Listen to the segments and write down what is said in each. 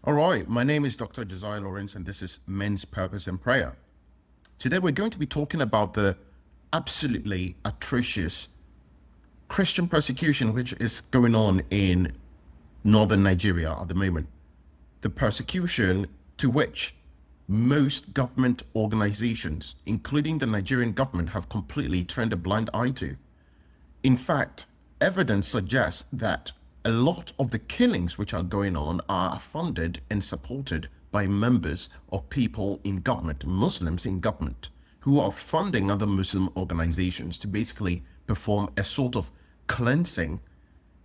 All right, my name is Dr. Josiah Lawrence, and this is Men's Purpose and Prayer. Today, we're going to be talking about the absolutely atrocious Christian persecution which is going on in northern Nigeria at the moment. The persecution to which most government organizations, including the Nigerian government, have completely turned a blind eye to. In fact, evidence suggests that a lot of the killings which are going on are funded and supported by members of people in government, Muslims in government, who are funding other Muslim organizations to basically perform a sort of cleansing,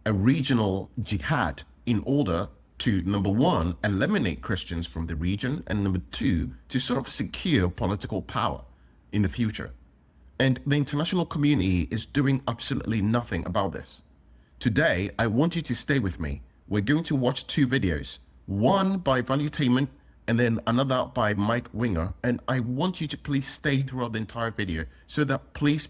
a regional jihad, in order to, number one, eliminate Christians from the region, and number two, to sort of secure political power in the future. And the international community is doing absolutely nothing about this. Today, I want you to stay with me. We're going to watch two videos, one by Valuetainment and then another by Mike Winger. And I want you to please stay throughout the entire video so that please,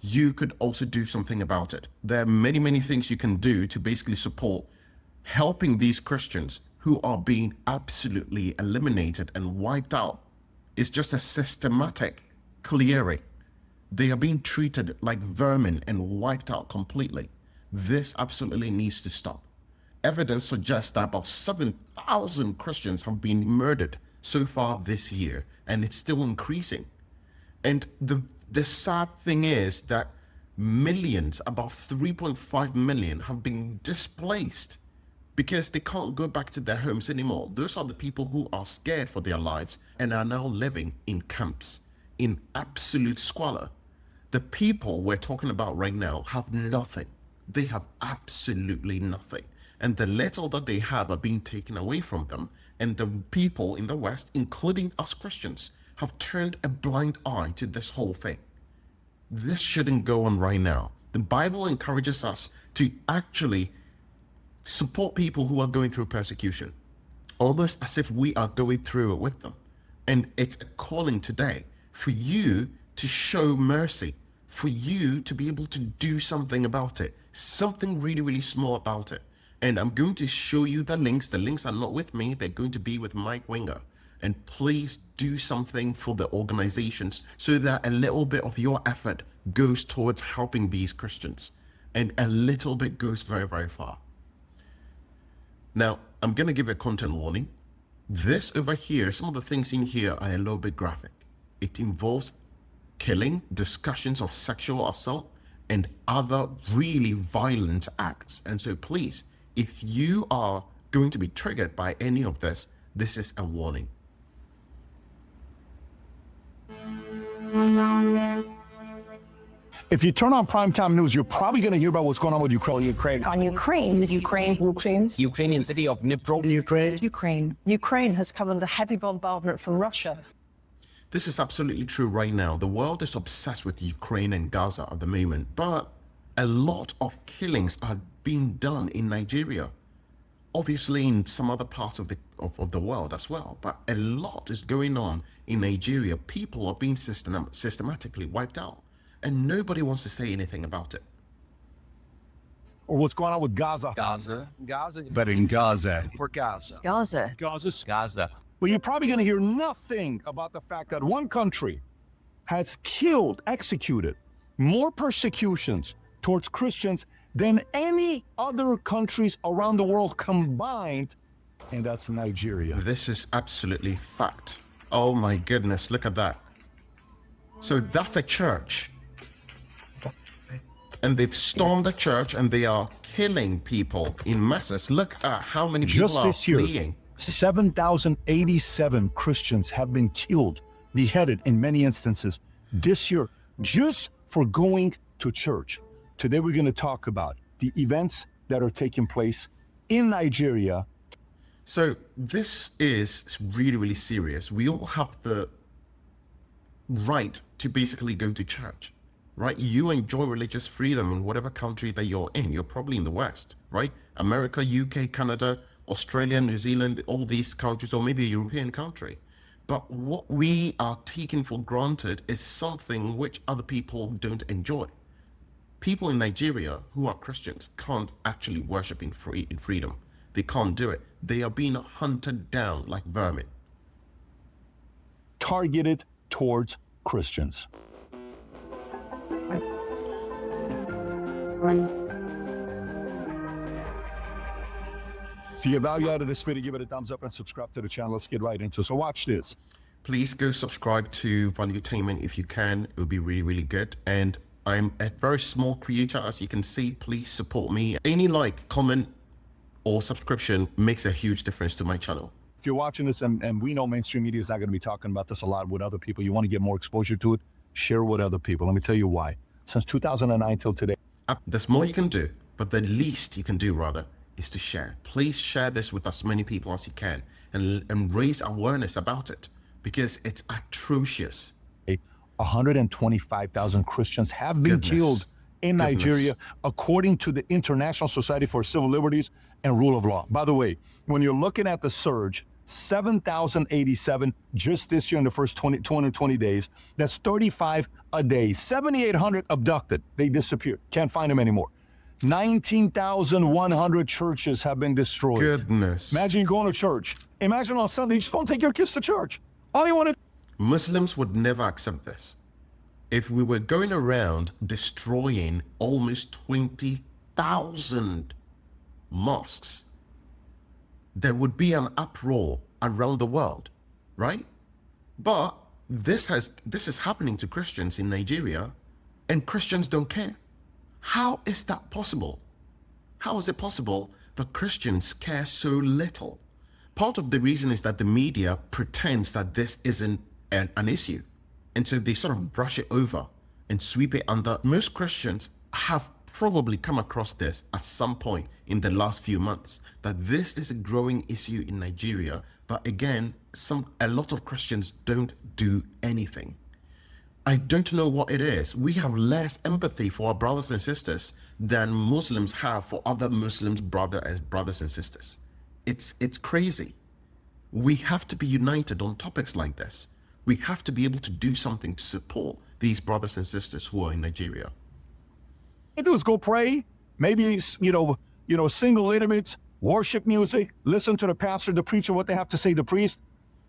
you could also do something about it. There are many, many things you can do to basically support helping these Christians who are being absolutely eliminated and wiped out. It's just a systematic clearing. They are being treated like vermin and wiped out completely. This absolutely needs to stop. Evidence suggests that about 7,000 Christians have been murdered so far this year, and it's still increasing. And the sad thing is that millions, about 3.5 million, have been displaced because they can't go back to their homes anymore. Those are the people who are scared for their lives and are now living in camps, in absolute squalor. The people we're talking about right now have nothing. They have absolutely nothing. And the little that they have are being taken away from them. And the people in the West, including us Christians, have turned a blind eye to this whole thing. This shouldn't go on right now. The Bible encourages us to actually support people who are going through persecution, almost as if we are going through it with them. And it's a calling today for you to show mercy, for you to be able to do something about it, something really, really small about it. And I'm going to show you the links. The links are not with me. They're going to be with Mike Winger. And please do something for the organizations so that a little bit of your effort goes towards helping these Christians. And a little bit goes very, very far. Now, I'm going to give a content warning. This over here, some of the things in here are a little bit graphic. It involves killing, discussions of sexual assault, and other really violent acts. And so please, if you are going to be triggered by any of this, this is a warning. If you turn on primetime news, you're probably going to hear about what's going on with Ukraine. On Ukrainian city of Dnipro. Ukraine has come under heavy bombardment from Russia. This is absolutely true right now. The world is obsessed with Ukraine and Gaza at the moment, but a lot of killings are being done in Nigeria. Obviously in some other parts of the world as well, but a lot is going on in Nigeria. People are being systematically wiped out, and nobody wants to say anything about it. Or what's going on with Gaza. But in Gaza. Gaza. But you're probably going to hear nothing about the fact that one country has executed more persecutions towards Christians than any other countries around the world combined, and that's Nigeria. This is absolutely fact. Oh my goodness, look at that. So that's a church. And they've stormed the church and they are killing people in masses. Look at how many people Just this year, fleeing. 7,087 Christians have been killed, beheaded in many instances this year, just for going to church. Today, we're going to talk about the events that are taking place in Nigeria. So this is really, really serious. We all have the right to basically go to church, right? You enjoy religious freedom in whatever country that you're in. You're probably in the West, right? America, UK, Canada, Australia, New Zealand, all these countries, or maybe a European country. But what we are taking for granted is something which other people don't enjoy. People in Nigeria who are Christians can't actually worship in freedom. They can't do it. They are being hunted down like vermin. Targeted towards Christians. If you get value out of this video, give it a thumbs up and subscribe to the channel. Let's get right into it. So watch this. Please go subscribe to Valuetainment if you can. It would be really, really good. And I'm a very small creator, as you can see. Please support me. Any like, comment, or subscription makes a huge difference to my channel. If you're watching this, and we know mainstream media is not going to be talking about this a lot with other people, you want to get more exposure to it, share with other people. Let me tell you why. Since 2009 till today. There's more you can do, but the least you can do, rather, is to share. Please share this with as many people as you can and raise awareness about it, because it's atrocious. 125,000 Christians have been killed in Nigeria, according to the International Society for Civil Liberties and Rule of Law. By the way, when you're looking at the surge, 7,087 just this year in the first 220 days. That's 35 a day. 7,800 abducted. They disappeared. Can't find them anymore. 19,100 churches have been destroyed. Goodness. Imagine you going to church. Imagine on Sunday, you just want to take your kids to church. All you want to... Muslims would never accept this. If we were going around destroying almost 20,000 mosques, there would be an uproar around the world, right? But this is happening to Christians in Nigeria, and Christians don't care. How is that possible? How is it possible that Christians care so little? Part of the reason is that the media pretends that this isn't an issue, and so they sort of brush it over and sweep it under. Most Christians have probably come across this at some point in the last few months, that this is a growing issue in Nigeria, but again, a lot of Christians don't do anything. I don't know what it is. We have less empathy for our brothers and sisters than Muslims have for other Muslims brothers and sisters. It's crazy. We have to be united on topics like this. We have to be able to do something to support these brothers and sisters who are in Nigeria. What do is go pray, maybe, sing intimates, worship music, listen to the pastor, the preacher, what they have to say, the priest.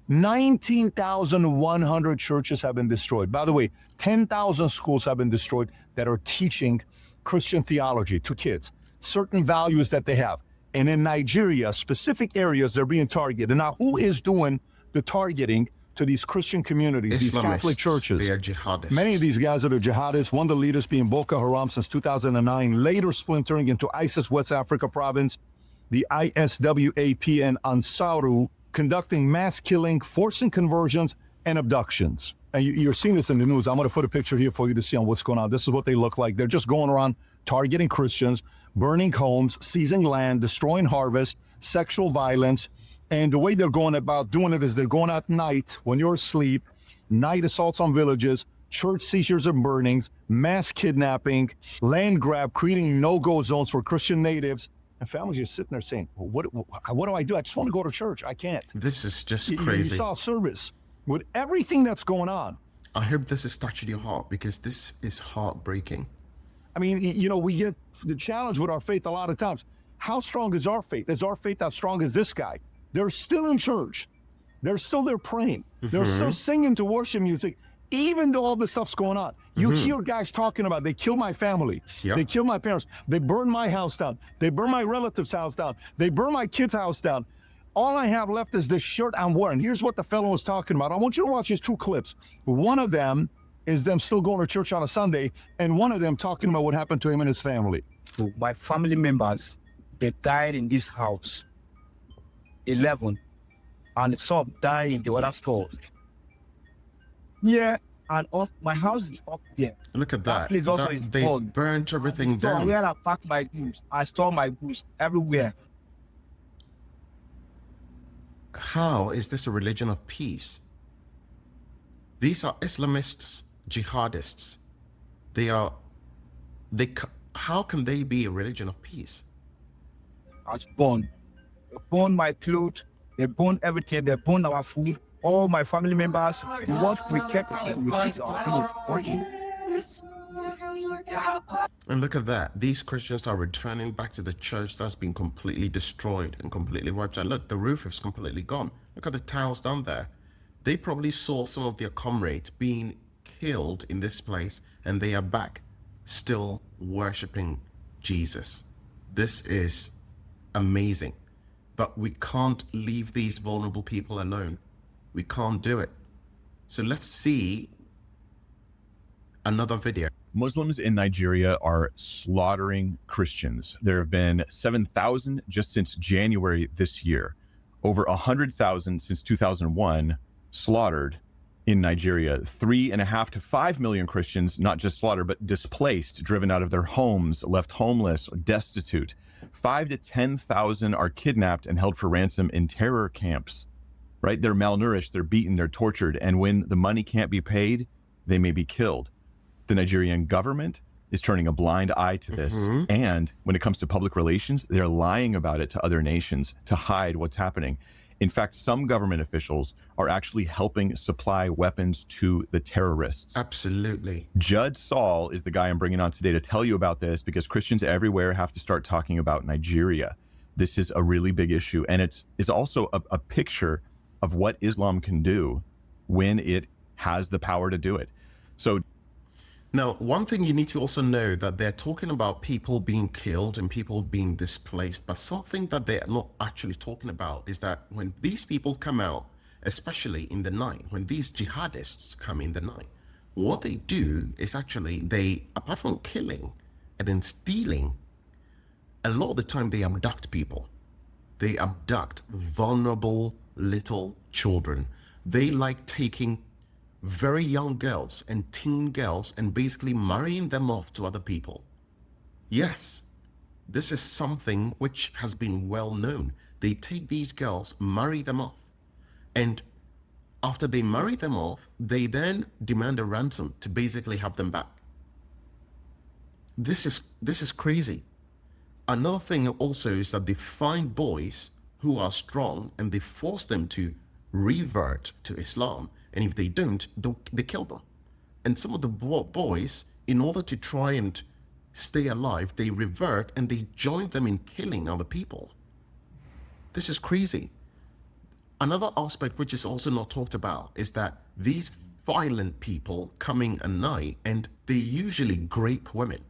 19,100 churches have been destroyed. By the way, 10,000 schools have been destroyed that are teaching Christian theology to kids, certain values that they have. And in Nigeria, specific areas, they're being targeted. Now, who is doing the targeting to these Christian communities, these Catholic churches? They are jihadists. Many of these guys are the jihadists, one of the leaders being Boko Haram since 2009, later splintering into ISIS West Africa province, the ISWAP and Ansaru, conducting mass killing, forcing conversions, and abductions. And you're seeing this in the news. I'm going to put a picture here for you to see on what's going on. This is what they look like. They're just going around targeting Christians, burning homes, seizing land, destroying harvest, sexual violence. And the way they're going about doing it is they're going at night when you're asleep, night assaults on villages, church seizures and burnings, mass kidnapping, land grab, creating no-go zones for Christian natives. And families are sitting there saying, well, what do I do? I just want to go to church. I can't. This is just crazy. You saw service with everything that's going on. I hope this is touching your heart, because this is heartbreaking. I mean, we get the challenge with our faith a lot of times. How strong is our faith? Is our faith as strong as this guy? They're still in church. They're still there praying. They're still singing to worship music, even though all this stuff's going on. You hear guys talking about, they killed my family. Yep. They killed my parents. They burned my house down. They burned my relative's house down. They burned my kid's house down. All I have left is this shirt I'm wearing. Here's what the fellow was talking about. I want you to watch these two clips. One of them is them still going to church on a Sunday, and one of them talking about what happened to him and his family. My family members, they died in this house. 11, and some died in the other store. Yeah, and my house is up there. Look at that. They burnt everything So down. where I pack my goods, I store my goods everywhere. How is this a religion of peace? These are Islamists, jihadists. How can they be a religion of peace? I was born. They burned my clothes, they burned everything, they burned our food, all my family members. What we kept, we keep our food. And look at that. These Christians are returning back to the church that's been completely destroyed and completely wiped out. Look, the roof is completely gone. Look at the tiles down there. They probably saw some of their comrades being killed in this place, and they are back still worshiping Jesus. This is amazing. But we can't leave these vulnerable people alone. We can't do it. So let's see another video. Muslims in Nigeria are slaughtering Christians. There have been 7,000 just since January this year, over 100,000 since 2001 slaughtered in Nigeria. 3.5 to 5 million Christians, not just slaughtered, but displaced, driven out of their homes, left homeless, or destitute. 5 to 10,000 are kidnapped and held for ransom in terror camps, right? They're malnourished, they're beaten, they're tortured, and when the money can't be paid, they may be killed. The Nigerian government is turning a blind eye to this. And when it comes to public relations, they're lying about it to other nations to hide what's happening. In fact, some government officials are actually helping supply weapons to the terrorists. Absolutely. Judd Saul is the guy I'm bringing on today to tell you about this, because Christians everywhere have to start talking about Nigeria. This is a really big issue. And it's also a picture of what Islam can do when it has the power to do it. So now, one thing you need to also know that they're talking about people being killed and people being displaced, but something that they're not actually talking about is that when these people come out, especially in the night, when these jihadists come in the night, what they do is actually they, apart from killing and then stealing, a lot of the time they abduct people. They abduct vulnerable little children. They like taking very young girls and teen girls and basically marrying them off to other people. Yes, this is something which has been well known. They take these girls, marry them off, and after they marry them off, they then demand a ransom to basically have them back. This is crazy. Another thing also is that they find boys who are strong and they force them to revert to Islam. And if they don't, they kill them. And some of the boys, in order to try and stay alive, they revert and they join them in killing other people. This is crazy. Another aspect which is also not talked about is that these violent people coming at night, and they usually grape women.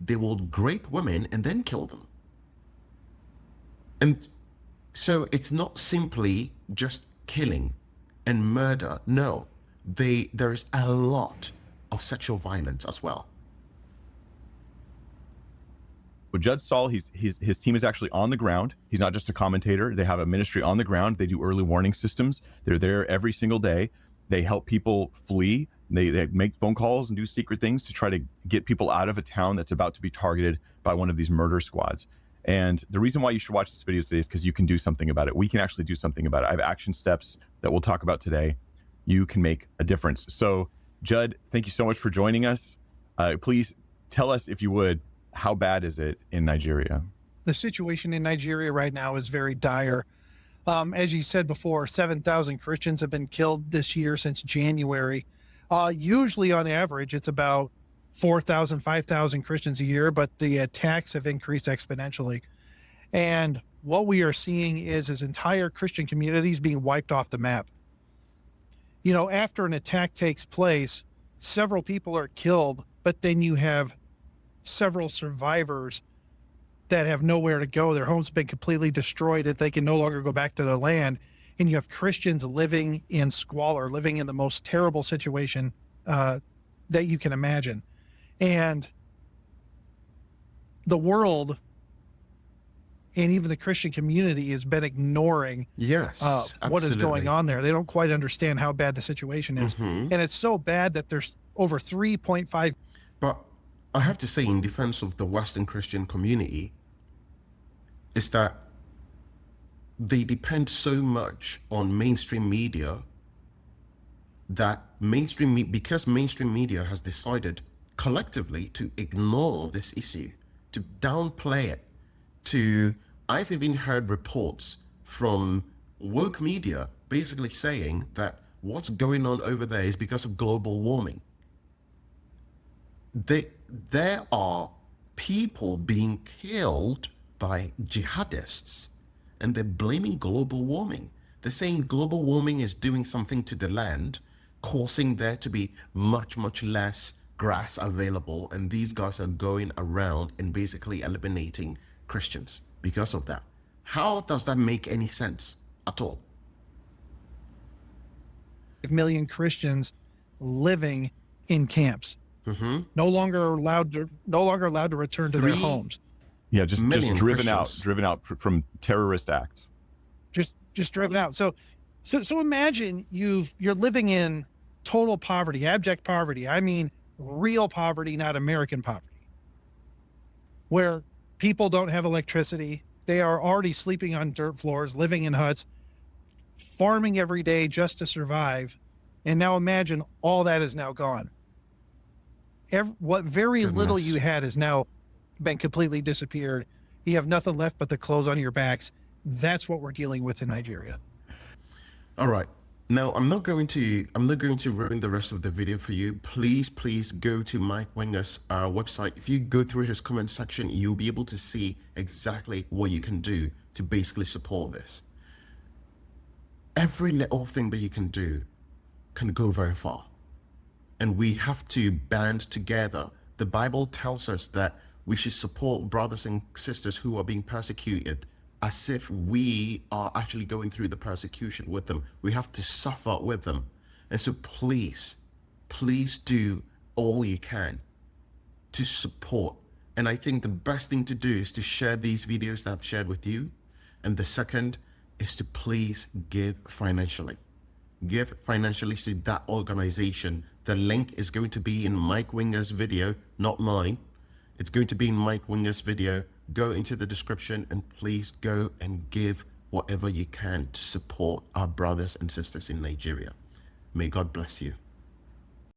They will grape women and then kill them. And so it's not simply just killing and murder. No, there is a lot of sexual violence as well. But Judd Saul, his team is actually on the ground. He's not just a commentator. They have a ministry on the ground. They do early warning systems. They're there every single day. They help people flee. They make phone calls and do secret things to try to get people out of a town that's about to be targeted by one of these murder squads. And the reason why you should watch this video today is because you can do something about it. We can actually do something about it. I have action steps that we'll talk about today. You can make a difference. So, Judd, thank you so much for joining us. Please tell us, if you would, how bad is it in Nigeria? The situation in Nigeria right now is very dire. As you said before, 7,000 Christians have been killed this year since January. Usually on average, it's about 4,000, 5,000 Christians a year, but the attacks have increased exponentially. And what we are seeing is entire Christian communities being wiped off the map. You know, after an attack takes place, several people are killed, but then you have several survivors that have nowhere to go. Their homes have been completely destroyed, that they can no longer go back to their land. And you have Christians living in squalor, living in the most terrible situation that you can imagine. And the world and even the Christian community has been ignoring what is going on there. They don't quite understand how bad the situation is. And it's so bad that there's over 3.5. But I have to say, in defense of the Western Christian community, is that they depend so much on mainstream media that because mainstream media has decided collectively to ignore this issue, to downplay it, I've even heard reports from woke media basically saying that what's going on over there is because of global warming. there are people being killed by jihadists, and they're blaming global warming. They're saying global warming is doing something to the land, causing there to be much, much less grass available, and these guys are going around and basically eliminating Christians because of that. How does that make any sense at all? 5 million Christians living in camps, no longer allowed to return to their 3 homes. Yeah, just million driven Christians. out from terrorist acts. Just driven out. So imagine you're living in total poverty, abject poverty. I mean, real poverty, not American poverty, where people don't have electricity. They are already sleeping on dirt floors, living in huts, farming every day just to survive. And now imagine all that is now gone. What very little you had has now been completely disappeared. You have nothing left but the clothes on your backs. That's what we're dealing with in Nigeria. All right. Now, I'm not going to ruin the rest of the video for you. Please go to Mike Winger's website. If you go through his comment section, you'll be able to see exactly what you can do to basically support this. Every little thing that you can do can go very far. And we have to band together. The Bible tells us that we should support brothers and sisters who are being persecuted as if we are actually going through the persecution with them. We have to suffer with them. And so please do all you can to support. And I think the best thing to do is to share these videos that I've shared with you. And the second is to please give financially. Give financially to that organization. The link is going to be in Mike Winger's video, not mine. It's going to be in Mike Winger's video. Go into the description and please go and give whatever you can to support our brothers and sisters in Nigeria. May God bless you.